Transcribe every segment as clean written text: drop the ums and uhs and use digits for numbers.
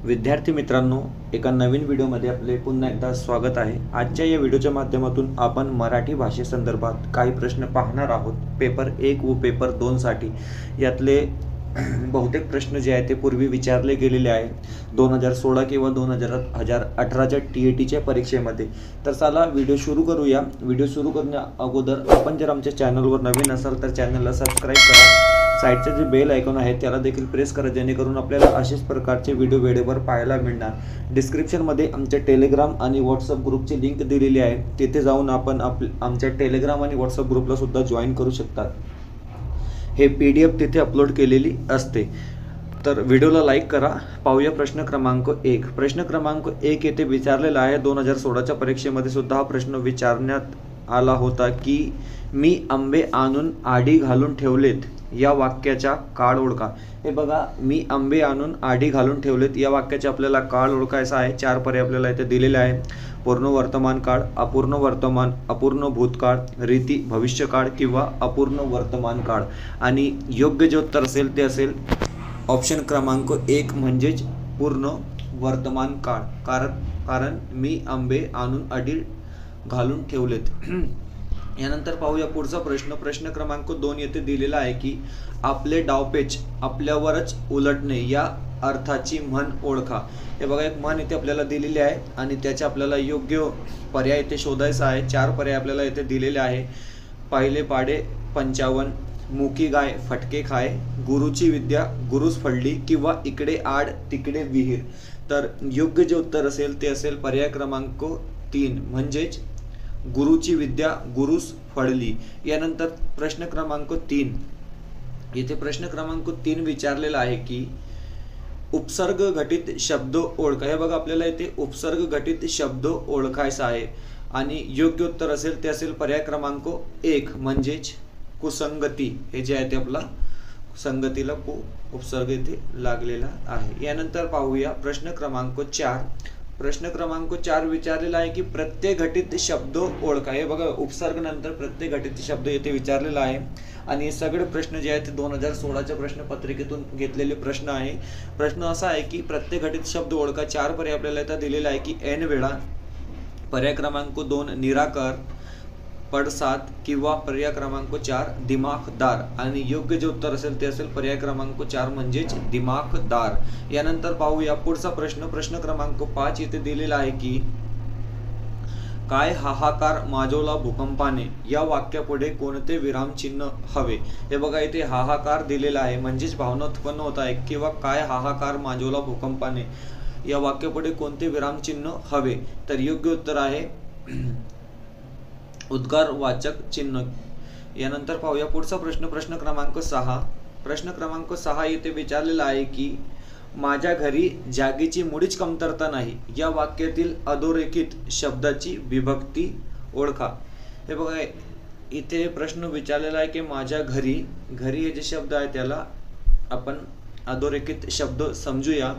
विद्यार्थी मित्रांनो, एका नवीन व्हिडिओमध्ये आपले पुन्हा एकदा स्वागत आहे। आजच्या या व्हिडिओच्या माध्यमातून आपण मराठी भाषेसंदर्भात काही प्रश्न पाहणार आहोत। पेपर 1 व पेपर 2 साठी यातले बहुतेक प्रश्न जे आहेत ते पूर्वी विचारले गेलेले आहेत 2016 किंवा 2018च्या टीएटीच्या परीक्षेमध्ये। तर चला व्हिडिओ सुरू करूया। व्हिडिओ सुरू करण्या अगोदर आपण जर आमच्या चॅनलवर नवीन असाल तर चॅनलला सबस्क्राइब करा, साइडचे जे बेल आयकॉन आहे त्याला देखील प्रेस करा, जेणेकरून आपल्याला अशाच प्रकारचे व्हिडिओ वेळेवर पाहायला मिळणार। डिस्क्रिप्शनमध्ये आमच्या टेलिग्राम आणि व्हॉट्सअप ग्रुपची लिंक दिलेली आहे, तिथे जाऊन आपण आमच्या टेलिग्राम आणि व्हॉट्सअप ग्रुपला सुद्धा जॉईन करू शकता। हे PDF तिथे अपलोड केलेली असते। तर व्हिडिओला लाईक करा। पाहूया प्रश्न क्रमांक 1। प्रश्न क्रमांक 1 येथे विचारलेला आहे। 2016च्या परीक्षेमध्ये सुद्धा हा प्रश्न विचारण्यात आला होता की मी आंबे आणून आडी घालून ठेवलेत या वाक्याचा काळ ओळखा। हे बघा, मी आंबे आणून आडी घालून ठेवलेत या वाक्याचे आपल्याला काळ ओळखायचा आहे। 4 पर्याय आपल्याला इथे दिलेले आहे। पूर्ण वर्तमान काळ, अपूर्ण वर्तमान, अपूर्ण भूतकाळ, रीती भविष्यकाळ किंवा अपूर्ण वर्तमान काळ। आणि योग्य जे उत्तर असेल ते असेल ऑप्शन क्रमांक 1 म्हणजेच पूर्ण वर्तमान काळ। कारण मी आंबे आणून आडी घालून ठेवलेत। यानंतर पाहूया पुढचा प्रश्न। प्रश्न क्रमांक 2 येथे दिलेला आहे की आपले डावपेच आपल्यावरच उलटणे या अर्थाची म्हण ओळखा। हे बघा, एक म्हण इथे आपल्याला दिलेली आहे आणि त्याचे आपल्याला योग्य पर्याय इथे शोधायचा आहे। 4 पर्याय आपल्याला इथे दिलेले आहे। पाहिले पाडे 55, मुकी गाय फटके खाय, गुरुची विद्या गुरुस फळली किंवा इकडे आड तिकडे विहीर। तर योग्य जे उत्तर असेल ते असेल पर्याय क्रमांक 3 म्हणजेच गुरुची विद्या गुरुस फळली। यानंतर प्रश्न क्रमांक 3 येथे प्रश्न क्रमांक 3 विचारलेला आहे की उपसर्ग घटित शब्द ओळखा। हे बघा, आपल्याला इथे उपसर्ग घटित शब्द ओळखायचा आहे आणि योग्य उत्तर असेल ते असेल पर्याय क्रमांक 1 म्हणजेच कुसंगती। हे जे आहे ते आपला संगतीला उपसर्ग इथे लागलेला आहे। यानंतर पाहूया प्रश्न क्रमांक 4। प्रश्न क्रमांक 4 विचारलेला आहे की प्रत्यय घटित शब्द ओळखा। हे बघा, उपसर्ग नंतर प्रत्यय घटित शब्द येथे विचारलेला आहे आणि हे सगळे प्रश्न जे आहेत ते 2016च्या प्रश्नपत्रिकेतून घेतलेले प्रश्न आहे। प्रश्न असा आहे की प्रत्यय घटित शब्द ओळखा। 4 पर्याय आपल्याला इथे दिलेला आहे की ऐन वेळा, पर्याय क्रमांक 2 निराकार, पडसाद किंवा पर्याय क्रमांक 4 दिमाखदार। आणि योग्य जे उत्तर असेल ते असेल पर्याय क्रमांक 4 म्हणजेच दिमाखदार। यानंतर पाहूया पुढचा प्रश्न। प्रश्न क्रमांक 5 येथे दिलेला आहे की काय हाहाकार माजवला भूकंपाने या वाक्यापुढे कोणते विरामचिन्ह हवे। हे बघा, इथे हाहाकार दिलेला आहे म्हणजेच भावना उत्पन्न होत आहे किंवा काय हाहाकार माजवला भूकंपाने या वाक्यापुढे कोणते विरामचिन्ह हवे। तर योग्य उत्तर आहे उद्गारवाचक चिन्ह। यानंतर पाहूया पुढचा प्रश्न। प्रश्न क्रमांक 6। प्रश्न क्रमांक 6 येथे विचारलेला आहे की माझ्या घरी जागेची मुळीच कमतरता नाही या वाक्यातील अधोरेखित शब्दाची विभक्ती ओळखा। हे बघा, इथे प्रश्न विचारलेला आहे की माझ्या घरी हे जे शब्द आहे त्याला आपण अधोरेखित शब्द समजूया।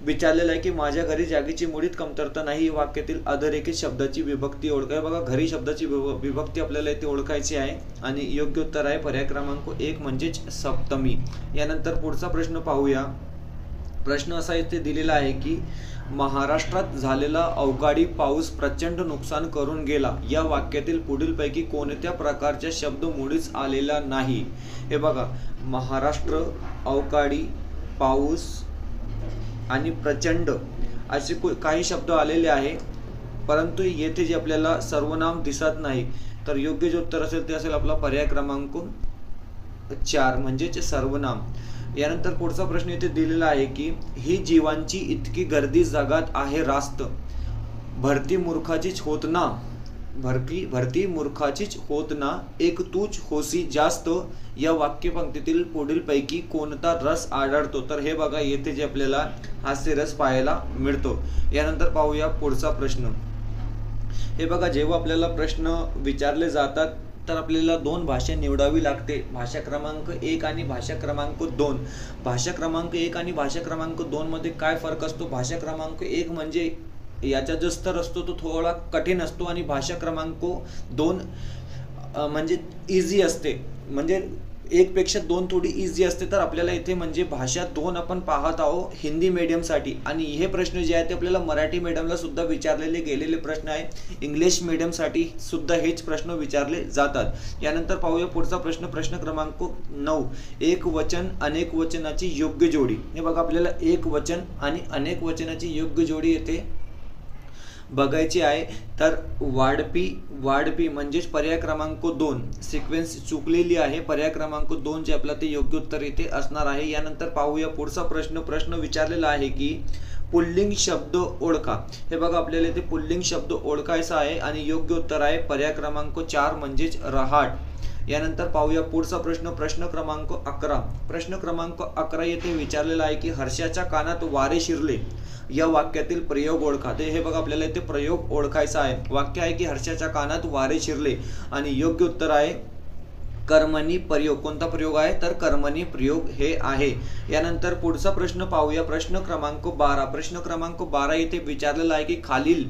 विचारलेला आहे की माझ्या घरी जागेची मुळीच कमतरता नाही वाक्यातील अधोरेखित शब्दाची विभक्ती ओळखा। बघा, घरी शब्दाची विभक्ती आपल्याला इथे ओळखायची आहे आणि योग्य उत्तर आहे पर्याय क्रमांक 1 म्हणजेच सप्तमी। यानंतर पुढचा प्रश्न पाहूया। प्रश्न असा इथे दिलेला आहे की महाराष्ट्रात झालेला अवकाळी पाऊस प्रचंड नुकसान करून गेला या वाक्यातील पुढीलपैकी कोणत्या प्रकारचा शब्द मुळीच आलेला नाही। हे बघा, महाराष्ट्र, अवकाळी पाऊस आणि प्रचंड असे काही शब्द आलेले आहे, परंतु येथे जे आपल्याला सर्वनाम दिसत नाही। तर योग्य जे उत्तर असेल ते असेल आपला पर्याय क्रमांक 4 म्हणजेच सर्वनाम। यानंतर पुढचा प्रश्न इथे दिलेला आहे की ही जीवांची इतकी गर्दी जगात आहे रास्त, भरती मूर्खाचीच होत ना, भरती मूर्खाचीच होत ना, एक तूच होसी जास्त या वाक्यपंक्तीतील पुढीलपैकी कोणता रस आढळतो। तर हे बघा, येथे जे आपल्याला हास्यरस पाहायला मिळतो। यानंतर पाहूया पुढचा प्रश्न। हे बघा, जेव्हा आपल्याला प्रश्न विचारले जातात तर आपल्याला 2 भाषा निवडावी लागते, भाषा क्रमांक 1 आणि भाषा क्रमांक 2। भाषा क्रमांक 1 आणि भाषा क्रमांक 2 मध्ये काय फरक असतो? भाषा क्रमांक 1 म्हणजे याचा जो स्तर असतो तो थोडा कठीण असतो आणि भाषा क्रमांक 2 म्हणजे इझी असते। म्हणजे एक पेक्षा दोन थोडी इझी असते, तर आपल्याला इथे म्हणजे भाषा दोन आपण पाहत आहोत हिंदी मीडियमसाठी. आणि हे प्रश्न जे आहेत ते आपल्याला मराठी मीडियमला सुद्धा विचारलेले गेलेले प्रश्न आहे. इंग्लिश मीडियमसाठी सुद्धा हेच प्रश्न विचारले जातात. यानंतर पाहूया पुढचा प्रश्न, प्रश्न क्रमांक 9. एक वचन अनेक वचनाची योग्य जोडी. हे बघा आपल्याला एक वचन आणि अनेक वचनाची योग्य जोडी येते बघायची आहे. तर वाढपी म्हणजेच पर्याय क्रमांक 2. सिक्वेन्स चुकलेली आहे. पर्याय क्रमांक 2 जे आपला ते योग्य उत्तर इथे असणार आहे. यानंतर पाहूया पुढचा प्रश्न विचारलेला आहे की पुल्लिंग शब्द ओळखा. हे बघा आपल्याला इथे पुल्लिंग शब्द ओळखायचा आहे आणि योग्य उत्तर आहे पर्याय क्रमांक 4 म्हणजेच रहाट. यानंतर पाहूया पुढचा प्रश्न, प्रश्न क्रमांक 11. प्रश्न क्रमांक 11 येथे विचारलेला आहे की हर्षाच्या कानात वारे शिरले या वाक्यातील प्रयोग ओळखा. ते हे बघा आपल्याला इथे प्रयोग ओळखायचा आहे. वाक्य आहे की हर्षाच्या कानात वारे शिरले आणि योग्य उत्तर आहे कर्मणी प्रयोग. कोणता प्रयोग आहे तर कर्मणी प्रयोग हे आहे. यानंतर पुढचा प्रश्न पाहूया, प्रश्न क्रमांक 12. प्रश्न क्रमांक 12 येथे विचारलेला आहे की खालील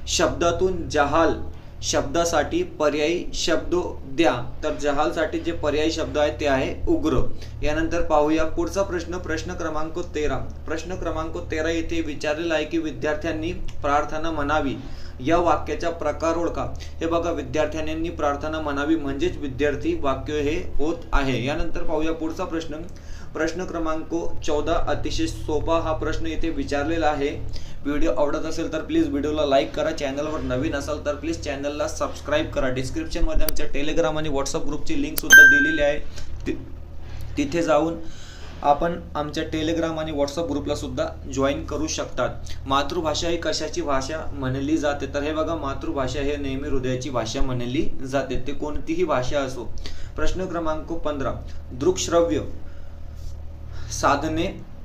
शब्दातून जहाल शब्दासाठी पर्यायी शब्द द्या. तर जहालसाठी जे पर्यायी शब्द आहेत ते आहे उग्र. यानंतर पाहूया पुढचा प्रश्न, प्रश्न क्रमांक 13. प्रश्न क्रमांक 13 येथे विचारलेला आहे की विद्यार्थ्यांनी प्रार्थना म्हणावी या वाक्याचा प्रकार ओळखा. हे बघा विद्यार्थ्यांनी प्रार्थना म्हणावी म्हणजेच विद्यार्थी वाक्य हे होत आहे. यानंतर पाहूया पुढचा प्रश्न, प्रश्न क्रमांक 14. अतिशय सोपा हा प्रश्न येथे विचारलेला आहे. व्हिडिओ आवडत असेल तर प्लीज व्हिडिओला लाईक करा. चॅनलवर नवीन असाल तर प्लीज चॅनलला सबस्क्राईब करा. डिस्क्रिप्शनमध्ये आमच्या टेलिग्राम आणि व्हॉट्सअप ग्रुपची लिंक सुद्धा दिलेली आहे. तिथे जाऊन आपण आमच्या टेलिग्राम आणि व्हॉट्सअप ग्रुपला सुद्धा जॉईन करू शकतात. मातृभाषा ही कशाची भाषा म्हणली जाते. तर हे बघा मातृभाषा हे नेहमी हृदयाची भाषा म्हणली जाते, ते कोणतीही भाषा असो. प्रश्न क्रमांक 15. दृकश्रव्य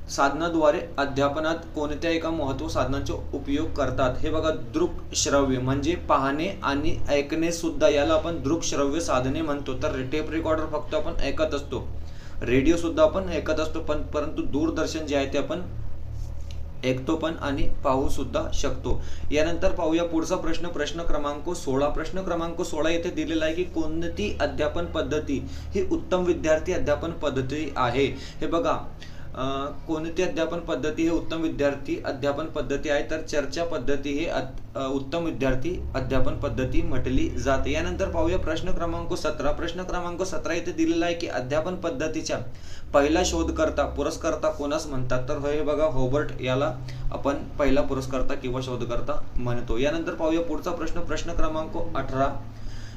साधनाद्वारे अध्यापनात कोणत्या एका महत्त्व साधनांचा उपयोग करतात. हे बघा दृकश्रव्य म्हणजे पाहणे आणि ऐकणे सुद्धा याला आपण दृकश्रव्य साधने म्हणतो. तर टेप रेकॉर्डर फक्त आपण ऐकत असतो, रेडिओ सुद्धा आपण ऐकत असतो, परंतु दूरदर्शन जे आहे ते आपण ऐकतो पण आणि पाहू सुद्धा शकतो. यानंतर पाहूया पुढचा प्रश्न, प्रश्न क्रमांक 16. प्रश्न क्रमांक 16 येथे दिलेला आहे की कोणती अध्यापन पद्धती ही उत्तम विद्यार्थी अध्यापन पद्धती आहे. हे बघा कोणती अध्यापन पद्धती हे उत्तम विद्यार्थी अध्यापन पद्धती आहे. तर चर्चा पद्धती हे उत्तम विद्यार्थी अध्यापन पद्धती म्हटली जाते. यानंतर पाहूया प्रश्न क्रमांक 17. प्रश्न क्रमांक 17 येथे दिलेला आहे की अध्यापन पद्धतीच्या पहिला शोधकर्ता पुरस्कर्ता कोणास म्हणतात. तर हे बघा हॉबर्ट याला आपण पहिला पुरस्कर्ता किंवा शोधकर्ता म्हणतो. यानंतर पाहूया पुढचा प्रश्न, प्रश्न क्रमांक 18.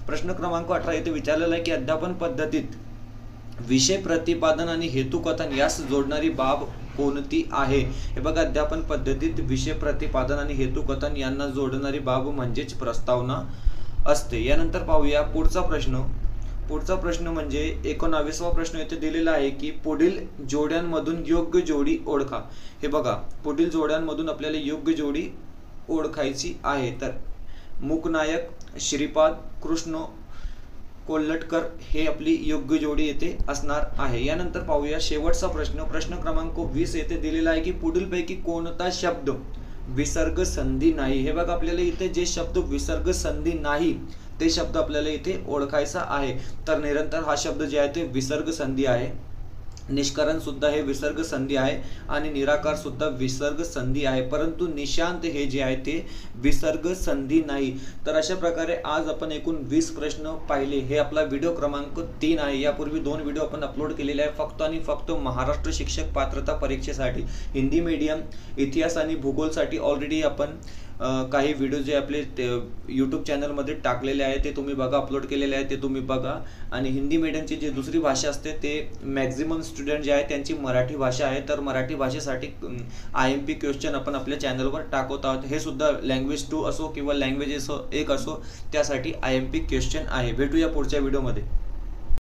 प्रश्न क्रमांक 18 येथे विचारलेला आहे की अध्यापन पद्धतीत विषय प्रतिपादन आणि हेतुकथन यास जोडणारी बाब कोणती आहे. हे बघा अध्यापन पद्धतीत विषय प्रतिपादन आणि हेतुकथन यांना जोडणारी बाब म्हणजेच प्रस्तावना असते. यानंतर पाहूया पुढचा प्रश्न. पुढचा प्रश्न म्हणजे 19वा प्रश्न येथे दिलेला आहे की पुढील जोड्यांमधून योग्य जोडी ओळखा. हे बघा पुढील जोड्यांमधून आपल्याला योग्य जोडी ओळखायची आहे. तर मूकनायक, श्रीपाद, कृष्ण कोल्हटकर हे आपली योग्य जोडी येथे असणार आहे. यानंतर पाहूया शेवटचा प्रश्न, प्रश्न क्रमांक 20 येथे दिलेला आहे की पुढीलपैकी कोणता शब्द विसर्ग संधी नाही. हे बघा आपल्याला इथे जे शब्द विसर्ग संधी नाही ते शब्द आपल्याला इथे ओळखायचा आहे. तर निरंतर हा शब्द जे आहे ते विसर्ग संधी आहे. निष्करण सुद्धा हे विसर्ग संधी आहे आणि निराकार सुद्धा विसर्ग संधी आहे, परंतु निशांत हे जे आहे ते विसर्ग संधी नाही. तर अशा प्रकारे आज आपण एकूण 20 प्रश्न पाहिले. हे आपला व्हिडिओ क्रमांक 3 आहे. यापूर्वी 2 व्हिडिओ आपण अपलोड केलेले आहे फक्त आणि फक्त महाराष्ट्र शिक्षक पात्रता परीक्षेसाठी. हिंदी मीडियम, इतिहास आणि भूगोलसाठी ऑलरेडी आपण काही व्हिडिओ जे आपले यूट्यूब चॅनलमध्ये टाकलेले आहे ते तुम्ही बघा, अपलोड केलेले आहे ते तुम्ही बघा. आणि हिंदी मीडियमची जी दुसरी भाषा असते ते मॅक्झिमम स्टुडंट जे आहे त्यांची मराठी भाषा आहे. तर मराठी भाषेसाठी IMP क्वेश्चन आपण आपल्या चॅनलवर टाकत आहोत. हे सुद्धा लँग्वेज 2 असो किंवा लँग्वेज 1 असो त्यासाठी IMP क्वेश्चन आहे. भेटूया पुढच्या व्हिडिओमध्ये.